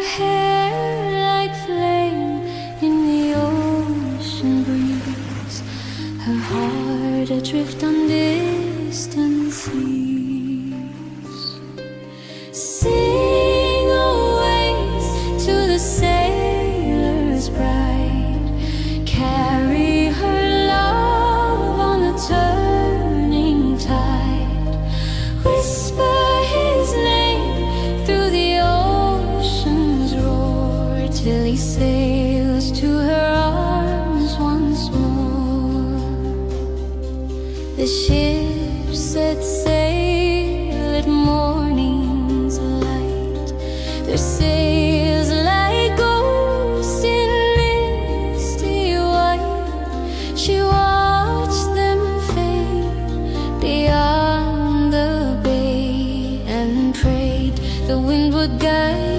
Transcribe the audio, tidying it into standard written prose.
hair like flame in the ocean breeze, her heart adrift on distant seas. Sing always to the sailor's bride, carry her love on the turning tide, whisper his name through the ocean's roar, till he sails to her arms once more. The ship set sail at morning's light, their sails like ghosts in misty white. She watched them fade beyond the bay and prayed the wind would guide